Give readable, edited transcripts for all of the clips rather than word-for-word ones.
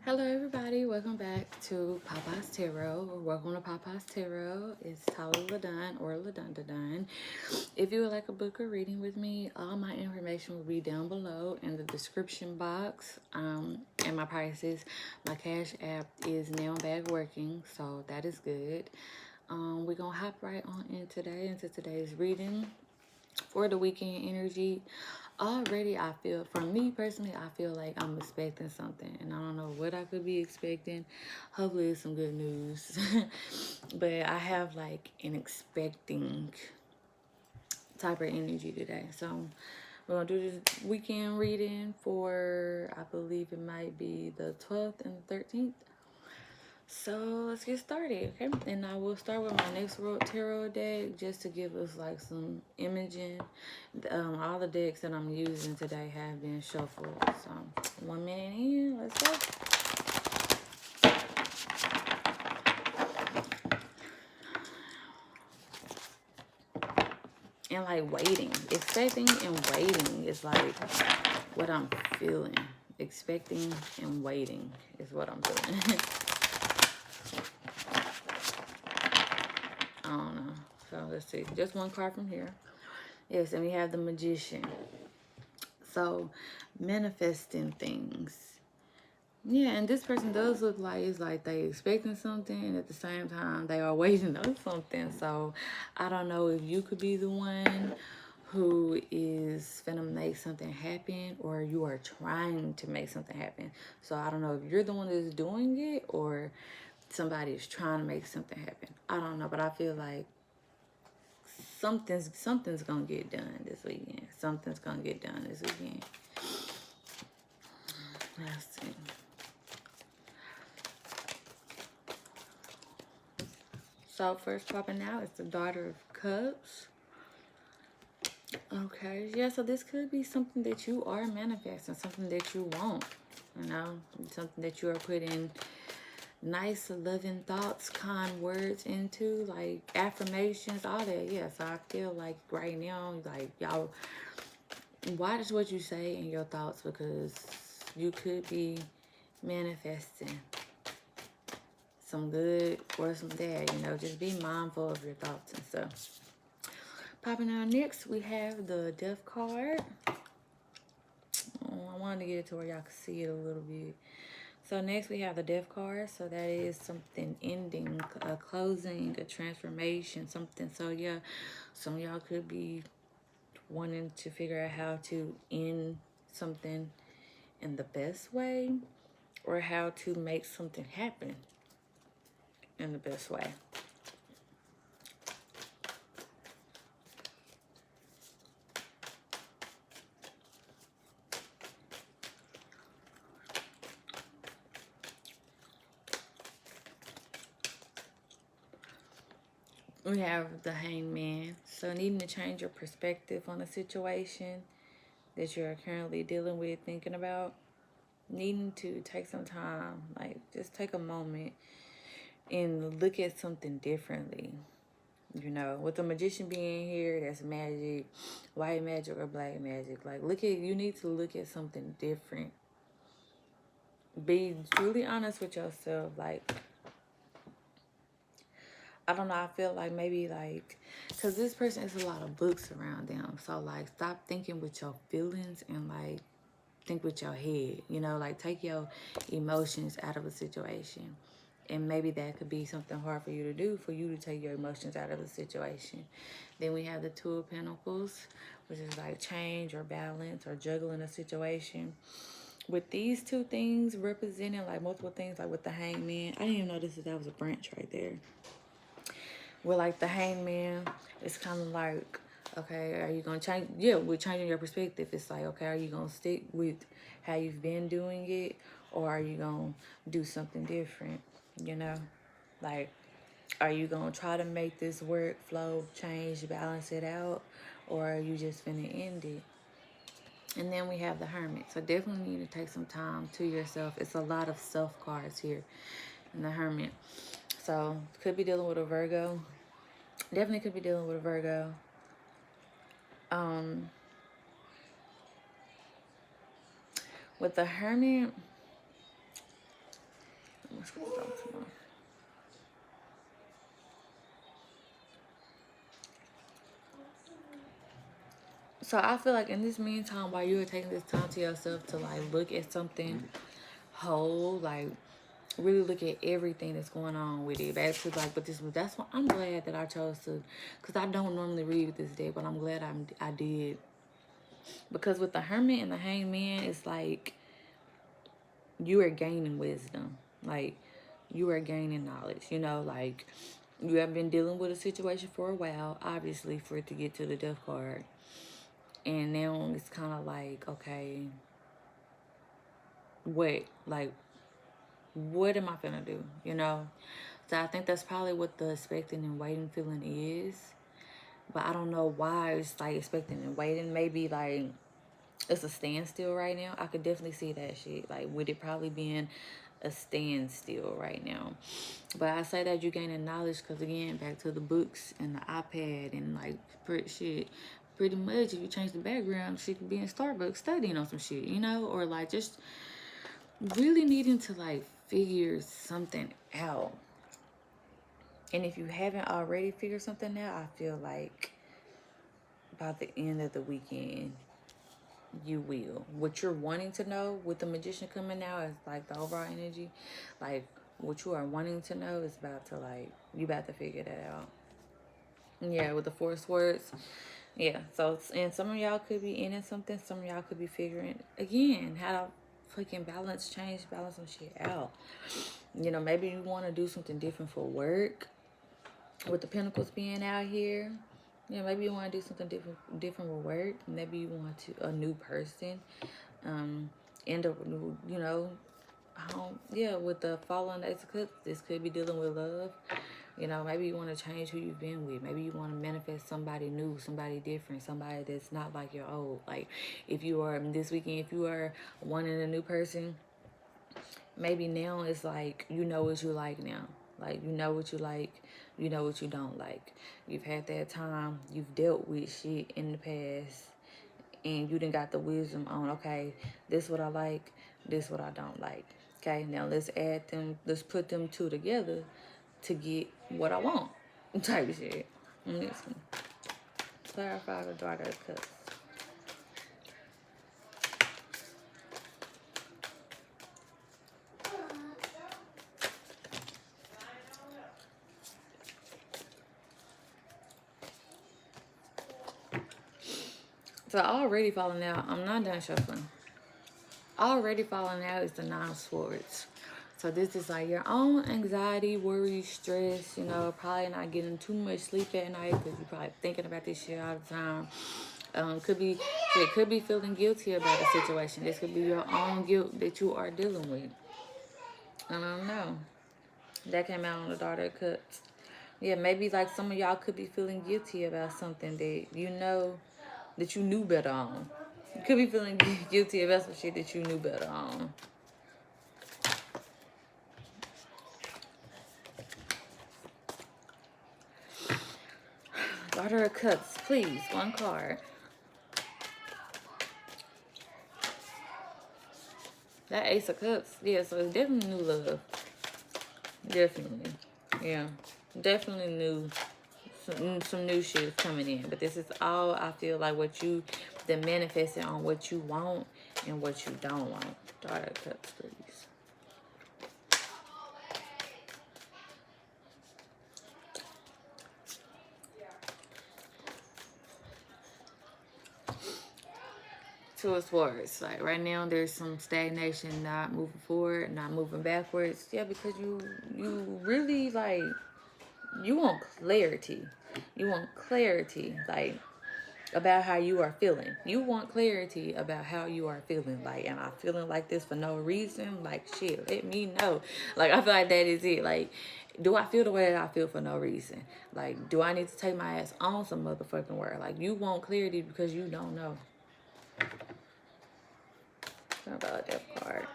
Hello everybody, welcome back to PyPy's Tarot, or welcome to PyPy's Tarot. It's TylahLaDawn or LaDawn. If you would like a book or reading with me, all my information will be down below in the description box, and my prices. My Cash App is now back working, so that is good. We're gonna hop right on into today's reading for the weekend energy. Already I feel, for me personally, I feel like I'm expecting something and I don't know what I could be expecting. Hopefully it's some good news. But I have like an expecting type of energy today. So we're gonna do this weekend reading for, I believe it might be the 12th and 13th. So let's get started, okay? And I will start with my next World Tarot deck just to give us like some imaging. All the decks that I'm using today have been shuffled. So 1 minute in, let's go. And like waiting, expecting and waiting is like what I'm feeling. Expecting and waiting is what I'm feeling. I don't know. So let's see. Just one card from here. Yes, and we have the Magician. So manifesting things. Yeah, and this person does look like it's like they expecting something and at the same time they are waiting on something. So I don't know if you could be the one who is gonna make something happen or you are trying to make something happen. So I don't know if you're the one that's doing it or somebody is trying to make something happen. I don't know, but I feel like something's gonna get done this weekend. Something's gonna get done this weekend. Let's see. So first popping out is the Daughter of Cups. Okay, yeah, so this could be something that you are manifesting, something that you want, you know, something that you are putting nice, loving thoughts, kind words into, like affirmations, all that. Yeah, so I feel like right now, like y'all, watch what you say in your thoughts because you could be manifesting some good or some bad, you know, just be mindful of your thoughts and stuff. Popping out next, we have the Death card. I wanted to get it to where y'all can see it a little bit. So next we have the Death card. So that is something ending, a closing, a transformation, something. So yeah, some of y'all could be wanting to figure out how to end something in the best way or how to make something happen in the best way. We have the Hangman. So needing to change your perspective on a situation that you're currently dealing with, thinking about. Needing to take some time, like just take a moment and look at something differently. You know, with the Magician being here, that's magic, white magic or black magic. Like you need to look at something different. Be truly honest with yourself. Like, I don't know, I feel like maybe like, because this person is a lot of books around them. So like, stop thinking with your feelings and like, think with your head, you know, like take your emotions out of a situation. And maybe that could be something hard for you to do, for you to take your emotions out of the situation. Then we have the Two of Pentacles, which is like change or balance or juggling a situation. With these two things representing like multiple things, like with the Hangman, I didn't even notice that was a branch right there. With like the Hangman, it's kind of like, okay, are you going to change? Yeah, with changing your perspective, it's like, okay, are you going to stick with how you've been doing it? Or are you going to do something different? You know, like, are you going to try to make this work, flow, change, balance it out? Or are you just going to end it? And then we have the Hermit. So definitely need to take some time to yourself. It's a lot of self cards here in the Hermit. So could be dealing with a Virgo. Definitely could be dealing with a Virgo. With the Hermit, Let's put it on tomorrow. So I feel like in this meantime, while you were taking this time to yourself to like look at something whole, like really look at everything that's going on with it. Back to like, but this was that's why I'm glad that I chose to, because I don't normally read with this deck, but I'm glad I did. Because with the Hermit and the Hangman, it's like you are gaining wisdom, like you are gaining knowledge. You know, like you have been dealing with a situation for a while, obviously, for it to get to the Death card. And now it's kind of like, okay, like, what am I gonna do? You know? So I think that's probably what the expecting and waiting feeling is. But I don't know why it's like expecting and waiting. Maybe like it's a standstill right now. I could definitely see that shit. Like, with it probably being a standstill right now. But I say that you gaining knowledge because, again, back to the books and the iPad and like pretty much if you change the background, she could be in Starbucks studying on some shit, you know, or like just really needing to like figure something out. And if you haven't already figured something out, I feel like by the end of the weekend you will. What you're wanting to know with the Magician coming out is like the overall energy, like what you are wanting to know is about to like, you about to figure that out. Yeah, with the Four of Swords. Yeah, so, and some of y'all could be in something, some of y'all could be figuring again how to fucking balance some shit out. You know, maybe you want to do something different for work with the Pentacles being out here. Yeah, maybe you want to do something different with work. Maybe you want a new person, end up, you know, yeah, with the fallen Ace of Cups, this could be dealing with love. You know, maybe you want to change who you've been with. Maybe you want to manifest somebody new, somebody different, somebody that's not like your old. Like, if you are, this weekend, if you are wanting a new person, maybe now it's like, you know what you like now. Like, you know what you like, you know what you don't like. You've had that time, you've dealt with shit in the past, and you done got the wisdom on, okay, this what I like, this what I don't like. Okay, now let's put them two together to get what I want, type of shit. Listen, clarify the Daughter of Cups. So already falling out, I'm not done shuffling. Already falling out is the Nine of Swords. So this is like your own anxiety, worry, stress, you know, probably not getting too much sleep at night because you're probably thinking about this shit all the time. Could be feeling guilty about the situation. This could be your own guilt that you are dealing with. I don't know. That came out on the Daughter of Cups. Yeah, maybe like some of y'all could be feeling guilty about something that you know that you knew better on. You could be feeling guilty about some shit that you knew better on. Daughter of Cups, please, one card. That Ace of Cups, yeah, so it's definitely new love. Definitely, yeah, definitely new. Some new shit is coming in, but this is all I feel like what you then manifested on what you want and what you don't want. Daughter of Cups, please. Two of Swords. Like right now, there's some stagnation, not moving forward, not moving backwards. Yeah, because you really like, you want clarity. You want clarity, like, about how you are feeling. You want clarity about how you are feeling. Like, am I feeling like this for no reason? Like, shit, let me know. Like, I feel like that is it. Like, do I feel the way that I feel for no reason? Like, do I need to take my ass on some motherfucking word? Like, you want clarity because you don't know. What about that card?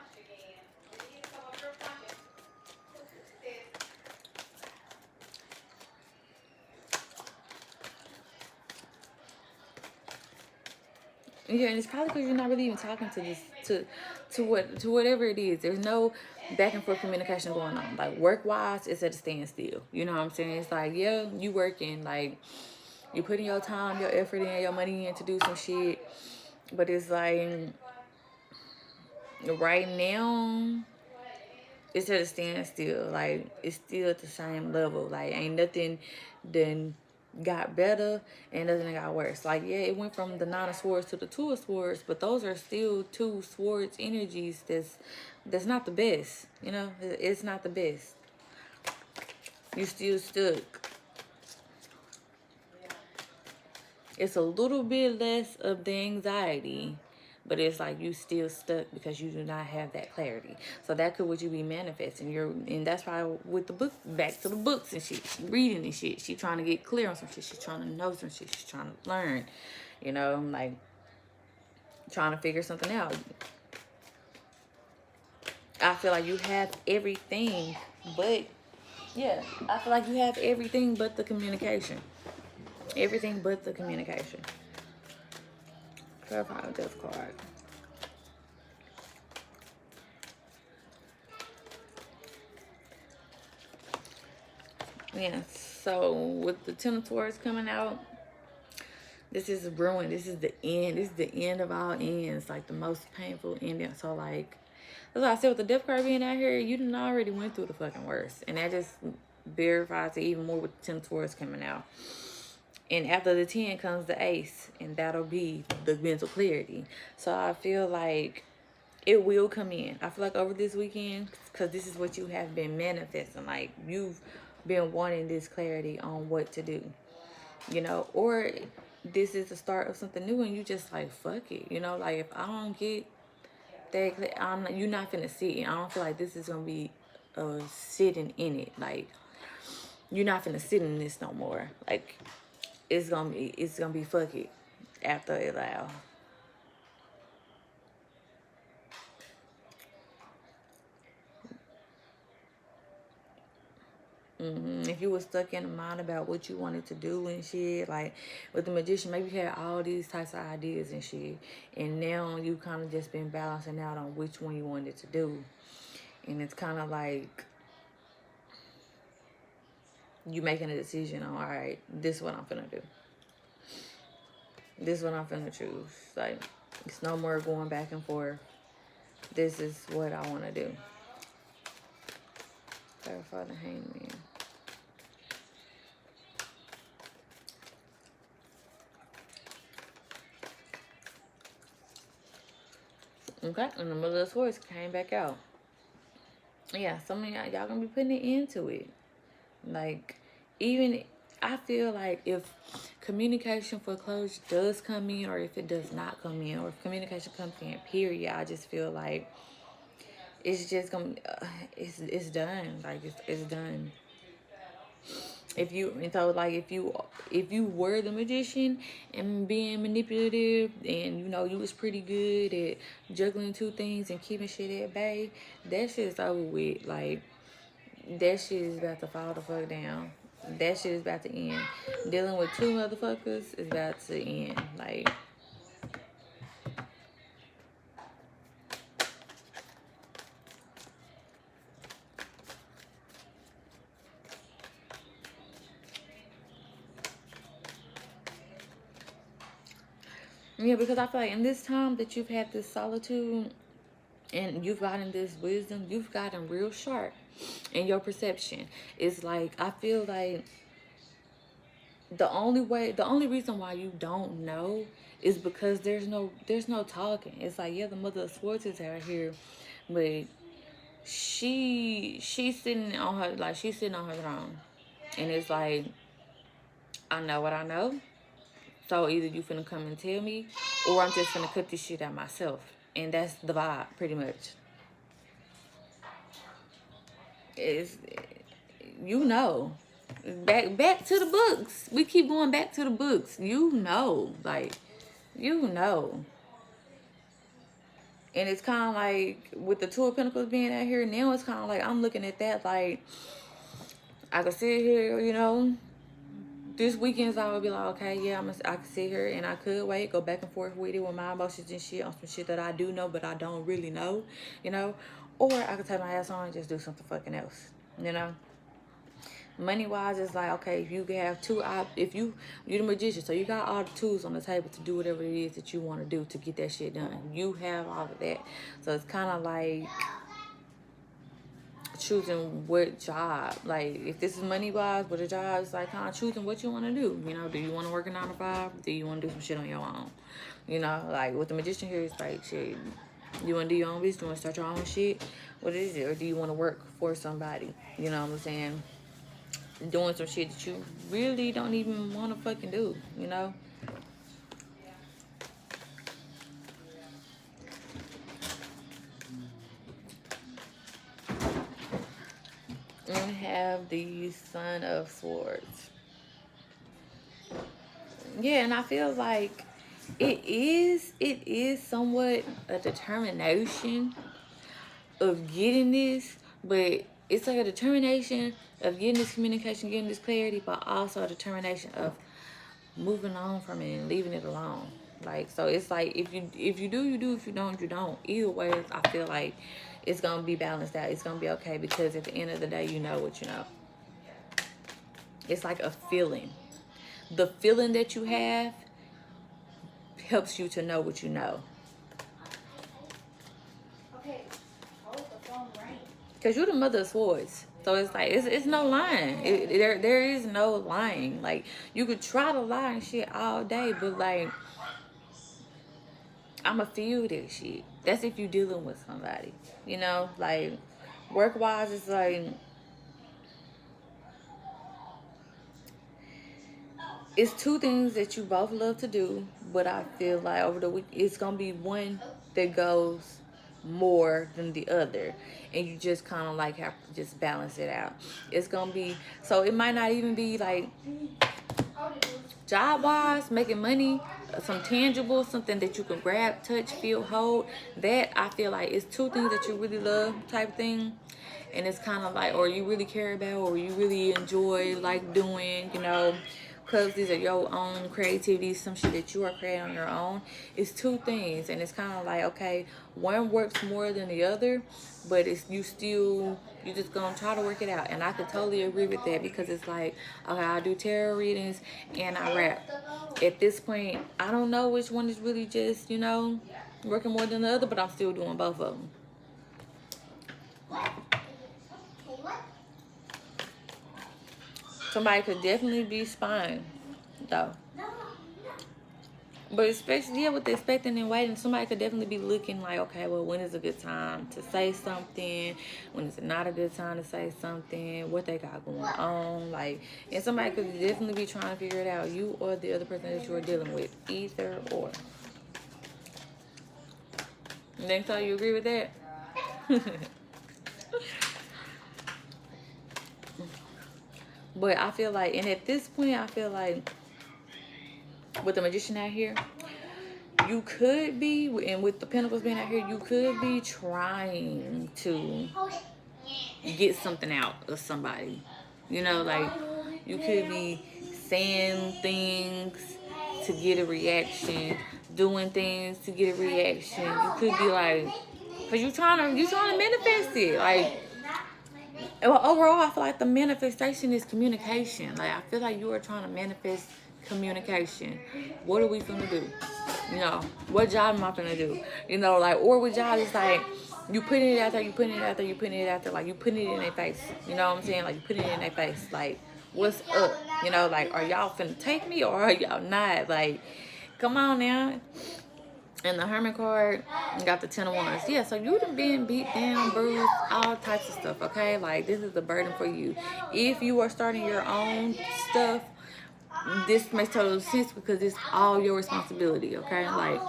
Yeah, and it's probably because you're not really even talking to this to whatever it is. There's no back and forth communication going on. Like work wise, it's at a standstill. You know what I'm saying? It's like, yeah, you working, like you putting your time, your effort in, your money in to do some shit. But it's like right now it's at a standstill. Like it's still at the same level. Like ain't nothing done got better and nothing got worse. Like yeah, it went from the 9 of Swords to the 2 of Swords, but those are still 2 swords energies. That's not the best. You know, it's not the best. You still stuck. It's a little bit less of the anxiety, but it's like you still stuck because you do not have that clarity. So that could what you be manifesting. And that's why with the book, back to the books and shit, she reading and shit. She trying to get clear on some shit. She's trying to know some shit. She's trying to learn. You know, like trying to figure something out. I feel like you have everything, but yeah, I feel like you have everything but the communication. Everything but the communication. Clarify the death card. Yeah, so with the 10 of Swords coming out, this is ruin. This is the end. This is the end of all ends. Like the most painful ending. So like, as I said, with the death card being out here, you done already went through the fucking worst. And that just verifies it even more with the 10 of Swords coming out. And after the 10 comes the Ace. And that'll be the mental clarity. So I feel like it will come in. I feel like over this weekend, because this is what you have been manifesting. Like you've been wanting this clarity on what to do. You know, or this is the start of something new and you just like, fuck it. You know, like if I don't get that, you're not finna sit. I don't feel like this is gonna be sitting in it. Like you're not finna sit in this no more. Like it's gonna be fuck it after it out. If you were stuck in the mind about what you wanted to do and shit, like with the Magician, maybe you had all these types of ideas and shit, and now you kind of just been balancing out on which one you wanted to do, and it's kind of like you making a decision on, all right, this is what I'm finna do. This is what I'm finna choose. Like it's no more going back and forth. This is what I want to do. Clarify the Hangman. Okay, and the Mother of Swords came back out. Yeah, some of y'all gonna be putting it into it. Like, even I feel like if communication for closure does come in, or if it does not come in, or if communication comes in, period, I just feel like it's just gonna, it's done. Like it's done. If you were the Magician and being manipulative, and you know you was pretty good at juggling 2 things and keeping shit at bay, that shit's over with. Like that shit is about to fall the fuck down. That shit is about to end. Dealing with 2 motherfuckers is about to end. Like yeah, because I feel like in this time that you've had this solitude and you've gotten this wisdom, you've gotten real sharp in your perception. It's like I feel like the only reason why you don't know is because there's no talking. It's like, yeah, the Mother of Swords is out here, but she's sitting on her throne, and it's like, I know what I know. So either you finna come and tell me, or I'm just finna cut this shit out myself. And that's the vibe, pretty much. It's, you know. Back to the books. We keep going back to the books. You know. Like, you know. And it's kind of like, with the 2 of Pentacles being out here, now it's kind of like, I'm looking at that like, I could sit here, you know, this weekends I would be like, okay, yeah, I could sit here and I could wait, go back and forth with it with my emotions and shit on some shit that I do know but I don't really know, you know. Or I could take my ass on and just do something fucking else, you know. Money wise, it's like, okay, if you can have if you're the magician, so you got all the tools on the table to do whatever it is that you want to do to get that shit done. You have all of that, so it's kind of like choosing what job. Like, if this is money wise, but a job is like kind of choosing what you want to do. You know, do you want to work a 9 to 5? Do you want to do some shit on your own? You know, like with the magician here, it's like shit. You want to do your own business? You want to start your own shit? What is it? Or do you want to work for somebody? You know what I'm saying? Doing some shit that you really don't even want to fucking do, you know? And have the Son of Swords. Yeah, and I feel like it is somewhat a determination of getting this, but it's like a determination of getting this communication, getting this clarity, but also a determination of moving on from it and leaving it alone. Like, so it's like if you do, you do. If you don't, you don't. Either way, I feel like it's gonna be balanced out. It's gonna be okay, because at the end of the day, you know what you know. It's like a feeling. The feeling that you have helps you to know what you know. Because you're the Mother of Swords. So it's like, it's no lying. There is no lying. Like, you could try to lie and shit all day, but like, I'ma feel that shit. That's if you dealing with somebody. You know, like, work-wise, it's like, it's two things that you both love to do, but I feel like over the week, it's gonna be one that goes more than the other, and you just kind of like have to just balance it out. It's gonna be, so it might not even be like job wise, making money, some tangible, something that you can grab, touch, feel, hold. That I feel like it's two things that you really love type thing, and it's kind of like, or you really care about, or you really enjoy like doing, you know, because these are your own creativity, some shit that you are creating on your own. It's two things, and it's kind of like, okay, one works more than the other, but it's you just gonna try to work it out. And I could totally agree with that, because it's like, okay, I do tarot readings and I rap. At this point, I don't know which one is really just, you know, working more than the other, but I'm still doing both of them. Somebody could definitely be spying, though. But especially, yeah, with the expecting and waiting, somebody could definitely be looking like, okay, well, when is a good time to say something? When is it not a good time to say something? What they got going on? Like, and somebody could definitely be trying to figure it out, you or the other person that you are dealing with. Either or. Next time, you agree with that? But I feel like, and at this point, I feel like with the Magician out here, you could be, and with the Pentacles being out here, you could be trying to get something out of somebody. You know, like, you could be saying things to get a reaction, doing things to get a reaction. You could be like, because you're trying to manifest it. Like, overall, I feel like the manifestation is communication. Like, I feel like you are trying to manifest communication. What are we finna do? You know, what job am I finna do? You know, like, or what job is like, you putting it out there, you putting it out there, you putting it out there, like, you putting it in their face. You know what I'm saying? Like, you putting it in their face. Like, what's up? You know, like, are y'all finna take me or are y'all not? Like, come on now. And the Hermit card got the 10 of Wands. Yeah, so you done been beat down, bruised, all types of stuff, okay? Like, this is a burden for you. If you are starting your own stuff, this makes total sense, because it's all your responsibility, okay? Like,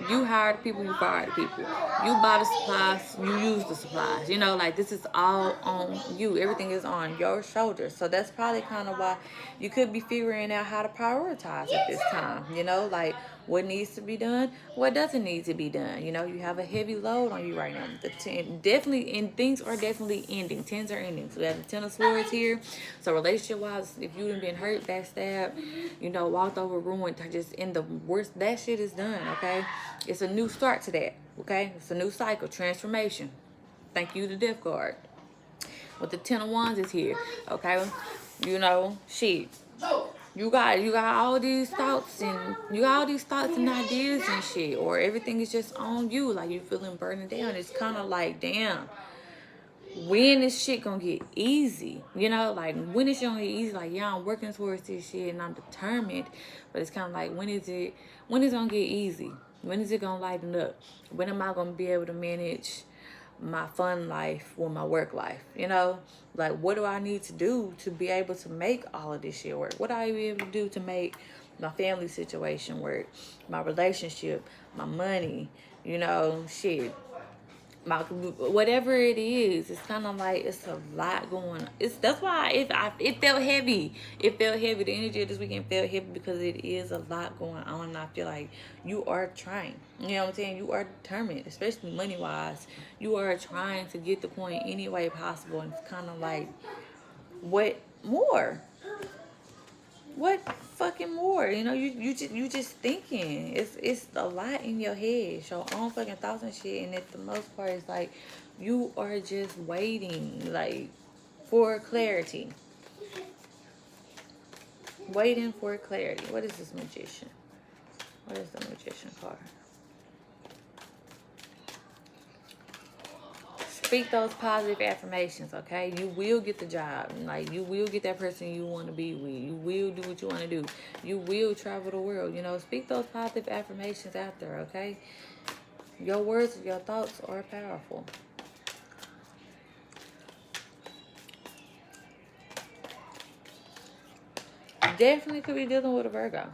you hire the people, you fire the people. You buy the supplies, you use the supplies. You know, like, this is all on you. Everything is on your shoulders. So that's probably kind of why you could be figuring out how to prioritize at this time. You know, like, what needs to be done, what doesn't need to be done. You know, you have a heavy load on you right now. The 10 definitely, and things are definitely ending. Tens are ending. So we have the Ten of Swords here. So relationship wise, if you done been hurt, backstabbed, you know, walked over, ruined, just in the worst, that shit is done. Okay, it's a new start to that. Okay, it's a new cycle, transformation. Thank you, the Death card. But the Ten of Wands is here. Okay, you know, shit. You got all these thoughts and ideas and shit, or everything is just on you, like you feeling burning down. It's kind of like, damn, when is shit gonna get easy? You know, like when is shit gonna get easy? Like, yeah, I'm working towards this shit and I'm determined, but it's kind of like, when is it gonna get easy? When is it gonna lighten up? When am I gonna be able to manage my fun life or my work life? You know, like, what do I need to do to be able to make all of this shit work? What do I be able to do to make my family situation work, my relationship, my money, you know, shit, my whatever it is. It's kind of like, it's a lot going on. That's why it felt heavy. It felt heavy. The energy of this weekend felt heavy because it is a lot going on, and I feel like you are trying. You know what I'm saying? You are determined, especially money wise. You are trying to get the point any way possible, and it's kind of like, what more? What fucking more? You know, you just thinking. It's a lot in your head. Your own fucking thoughts and shit. And at the most part, it's like you are just waiting, like, for clarity. Waiting for clarity. What is this Magician? What is the Magician card? Speak those positive affirmations, okay? You will get the job. Like, you will get that person you want to be with. You will do what you want to do. You will travel the world. You know, speak those positive affirmations out there, okay? Your words and your thoughts are powerful. Definitely could be dealing with a Virgo.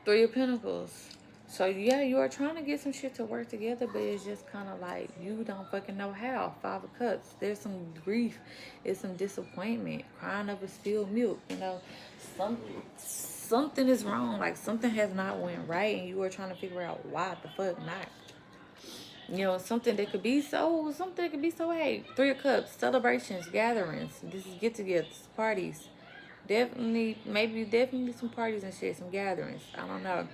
Three of Pentacles. So, yeah, you are trying to get some shit to work together, but it's just kind of like you don't fucking know how. Five of Cups. There's some grief. There's some disappointment. Crying over spilled milk. You know, something is wrong. Like, something has not went right, and you are trying to figure out why the fuck not. You know, something that could be so, hey, Three of Cups, celebrations, gatherings. This is get-togethers, parties. Definitely some parties and shit, some gatherings. I don't know.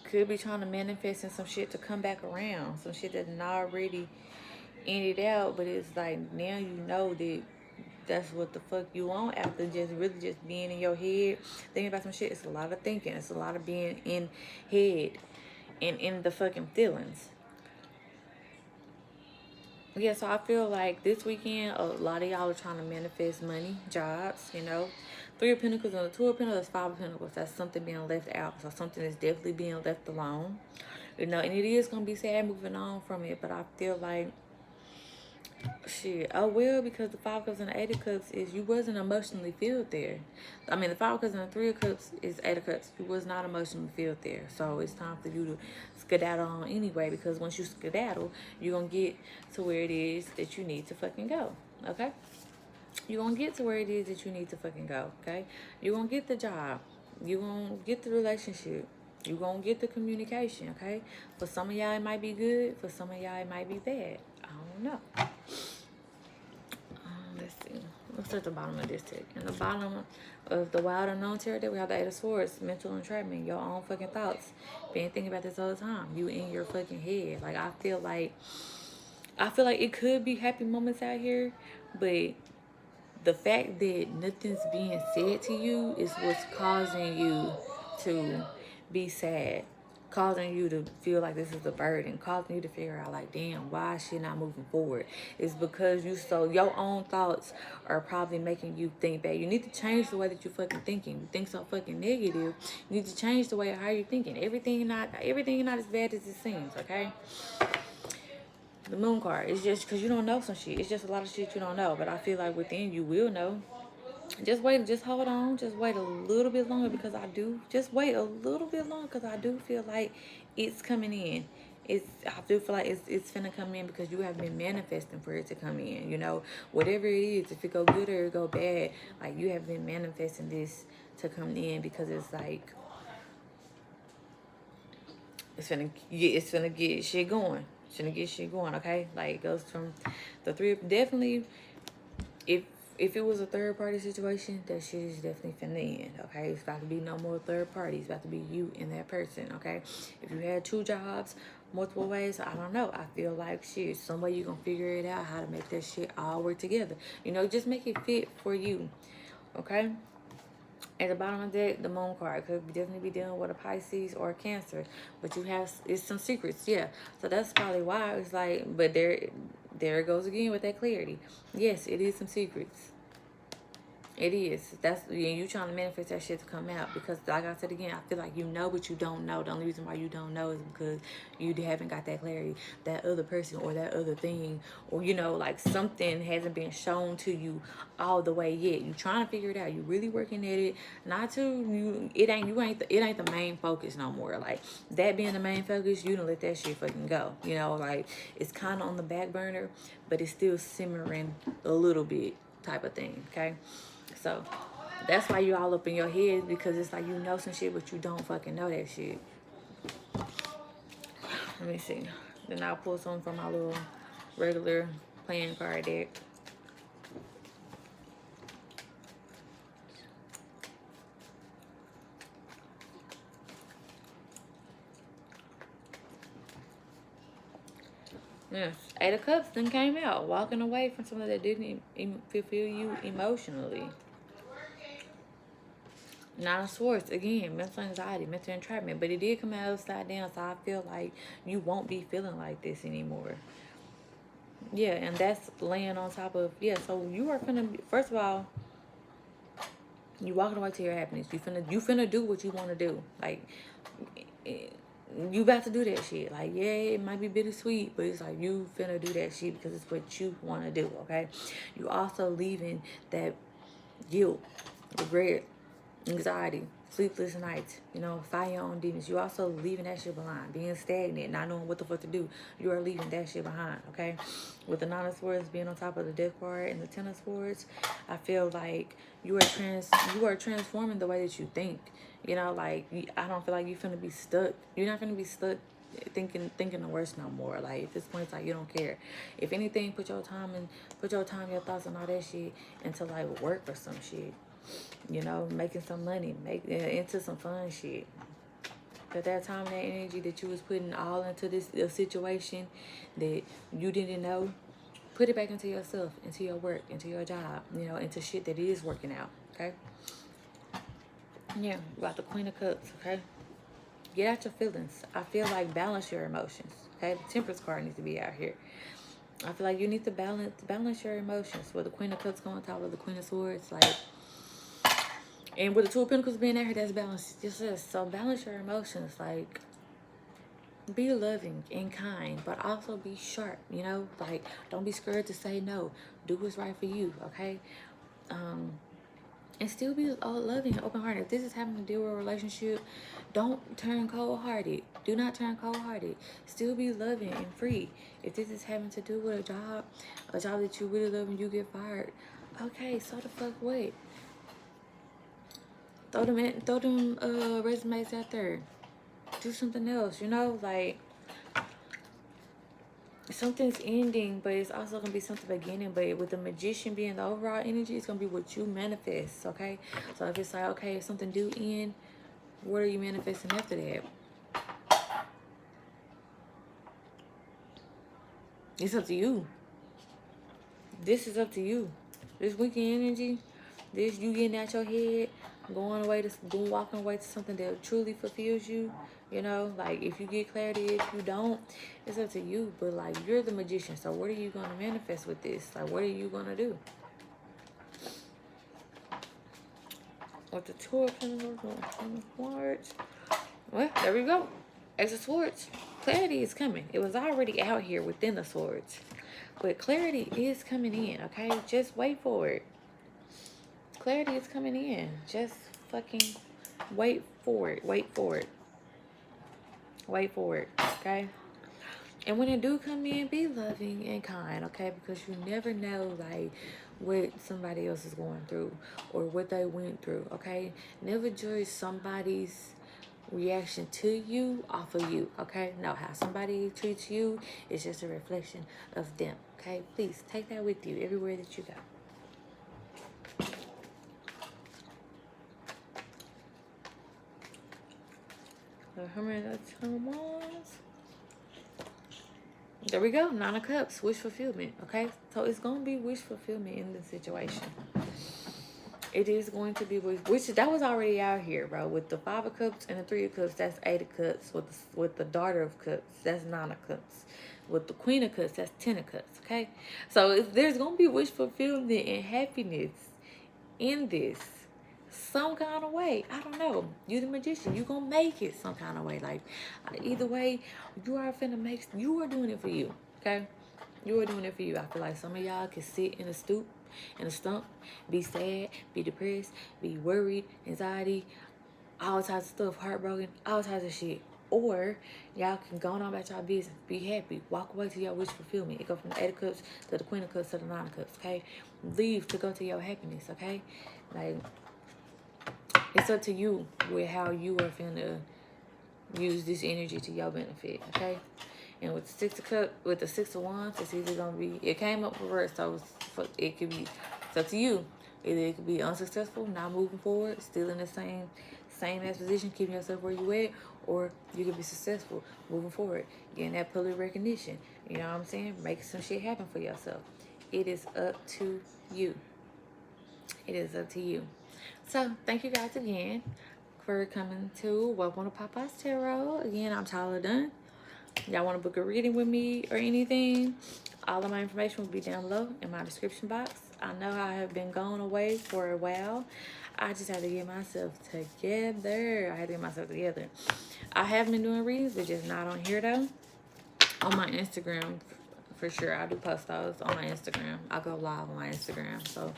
Could be trying to manifest in some shit to come back around. Some shit that's not already ended out, but it's like, now you know that that's what the fuck you want after just really just being in your head, thinking about some shit. It's a lot of thinking. It's a lot of being in head and in the fucking feelings. Yeah, so I feel like this weekend, a lot of y'all are trying to manifest money, jobs, you know. Three of Pentacles and the Two of Pentacles, Five of Pentacles. That's something being left out. So something is definitely being left alone. You know, and it is going to be sad moving on from it. But I feel like, shit, oh well, because the Five of Cups and the Eight of Cups is, you wasn't emotionally filled there. I mean, the Five of Cups and the Three of Cups is Eight of Cups. You was not emotionally filled there. So it's time for you to skedaddle on anyway, because once you skedaddle, you're going to get to where it is that you need to fucking go. Okay? You're going to get to where it is that you need to fucking go. Okay? You're going to get the job. You're going to get the relationship. You're going to get the communication. Okay? For some of y'all, it might be good. For some of y'all, it might be bad. I don't know. Let's see. Let's at the bottom of this deck. In the bottom of the Wild Unknown Tarot deck, we have the Eight of Swords, mental entrapment, your own fucking thoughts. Been thinking about this all the time. You in your fucking head. Like, I feel like it could be happy moments out here, but the fact that nothing's being said to you is what's causing you to be sad. Causing you to feel like this is a burden, causing you to figure out like, damn, why is she not moving forward? It's because your own thoughts are probably making you think bad. You need to change the way that you're fucking thinking. You think so fucking negative. You need to change the way how you're thinking. Everything not as bad as it seems, okay? The Moon card, it's just because you don't know some shit. It's just a lot of shit you don't know, but I feel like within you will know. Just wait, just hold on, just wait a little bit longer, because I do feel like it's coming in. I do feel like it's finna come in because you have been manifesting for it to come in. You know, whatever it is, if it go good or it go bad, like you have been manifesting this to come in because it's like it's finna get shit going. It's finna get shit going. Okay, like it goes from the three. Definitely, if it was a third party situation, that shit is definitely finna end. Okay, it's about to be no more third parties. It's about to be you and that person. Okay, if you had 2 jobs, multiple ways, I don't know. I feel like shit, some way you gonna figure it out how to make that shit all work together. You know, just make it fit for you. Okay. At the bottom of the deck, the moon card could definitely be dealing with a Pisces or a Cancer, but you have it's some secrets, yeah. So that's probably why it's like, but there it goes again with that clarity. Yes, it is some secrets. It is. That's you trying to manifest that shit to come out because, like I said again, I feel like you know, but you don't know. The only reason why you don't know is because you haven't got that clarity. That other person or that other thing, or you know, like something hasn't been shown to you all the way yet. You trying to figure it out. You really working at it. Not to you. It ain't the main focus no more. Like that being the main focus, you don't let that shit fucking go. You know, like it's kind of on the back burner, but it's still simmering a little bit, type of thing. Okay. So that's why you all up in your head, because it's like you know some shit, but you don't fucking know that shit. Let me see. Then I'll pull some from my little regular playing card deck. Yes, 8 of Cups then came out. Walking away from something that didn't fulfill you emotionally. 9 of Swords, again, mental anxiety, mental entrapment. But it did come out upside down, so I feel like you won't be feeling like this anymore. Yeah, and that's laying on top of, yeah, so you are finna, first of all, you walking away to your happiness. You finna do what you want to do. Like, you about to do that shit. Like, yeah, it might be bittersweet, but it's like you finna do that shit because it's what you want to do, okay? You also leaving that guilt, regret, anxiety, sleepless nights, you know, fight your own demons. You also leaving that shit behind, being stagnant, not knowing what the fuck to do. You are leaving that shit behind, okay? With the 9 of Swords being on top of the Death card and the 10 of Swords, I feel like you are transforming the way that you think. You know, like I don't feel like you finna be stuck. You're not finna be stuck thinking the worst no more. Like at this point, it's like you don't care. If anything, put your time, your thoughts, and all that shit into like work or some shit. You know, making some money, into some fun shit. But that time and that energy that you was putting all into this situation that you didn't know, put it back into yourself, into your work, into your job, you know, into shit that is working out, okay? Yeah, about the Queen of Cups, okay? Get out your feelings. I feel like balance your emotions, okay? The Temperance card needs to be out here. I feel like you need to balance your emotions. With the Queen of Cups going on top of the Queen of Swords, like, and with the 2 of Pentacles being out here, that's balance. So balance your emotions. Like, be loving and kind, but also be sharp, you know? Like, don't be scared to say no. Do what's right for you, okay? And still be loving and open-hearted. If this is having to deal with a relationship, don't turn cold-hearted. Do not turn cold-hearted. Still be loving and free. If this is having to do with a job that you really love and you get fired, okay, so the fuck what? Throw them resumes out there. Do something else, you know? Like, something's ending, but it's also going to be something beginning. But with the Magician being the overall energy, it's going to be what you manifest, okay? So if it's like, okay, if something do end, what are you manifesting after that? It's up to you. This is up to you. This weekend energy, this you getting out your head, walking away to something that truly fulfills you. You know, like if you get clarity, if you don't, it's up to you. But like you're the Magician, so what are you gonna manifest with this? Like what are you gonna do? With the 2 of Pentacles, 10 of Swords. Well, there we go. Ace of Swords. Clarity is coming. It was already out here within the Swords. But clarity is coming in, okay? Just wait for it. Clarity is coming in. Just fucking wait for it. Wait for it. Wait for it, okay? And when it do come in, be loving and kind, okay? Because you never know, like, what somebody else is going through or what they went through, okay? Never judge somebody's reaction to you off of you, okay? No, how somebody treats you is just a reflection of them, okay? Please take that with you everywhere that you go. The Hermit of Wands. There we go. 9 of Cups. Wish fulfillment. Okay. So it's going to be wish fulfillment in this situation. It is going to be which that was already out here, bro. With the 5 of Cups and the 3 of Cups, that's 8 of Cups. With the Daughter of Cups, that's 9 of Cups. With the Queen of Cups, that's 10 of Cups. Okay. So if there's going to be wish fulfillment and happiness in this some kind of way. I don't know. You the magician. You gonna make it some kind of way. Like, either way, you are doing it for you. Okay? You are doing it for you. I feel like some of y'all can sit in a stump, be sad, be depressed, be worried, anxiety, all types of stuff, heartbroken, all types of shit. Or y'all can go on about y'all business, be happy, walk away to your wish fulfillment. It go from the 8 of Cups to the Queen of Cups to the 9 of Cups, okay? Leave to go to your happiness, okay? Like, it's up to you with how you are finna use this energy to your benefit, okay? And with the 6 of Cups, with the 6 of Wands, it's either gonna be, it came up reverse, so it could be, it's up to you. Either it could be unsuccessful, not moving forward, still in the same ass position, keeping yourself where you at, or you could be successful, moving forward, getting that public recognition. You know what I'm saying? Making some shit happen for yourself. It is up to you. It is up to you. So, thank you guys again for coming to Welcome to PyPy's Tarot. Again, I'm TylahLaDawn. Y'all want to book a reading with me or anything? All of my information will be down below in my description box. I know I have been gone away for a while. I just had to get myself together. I have been doing readings, but just not on here though. On my Instagram, for sure. I do post those on my Instagram. I go live on my Instagram. So,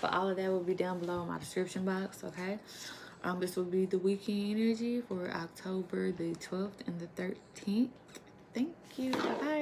but all of that will be down below in my description box, okay? This will be the weekend energy for October the 12th and the 13th. Thank you. Bye-bye.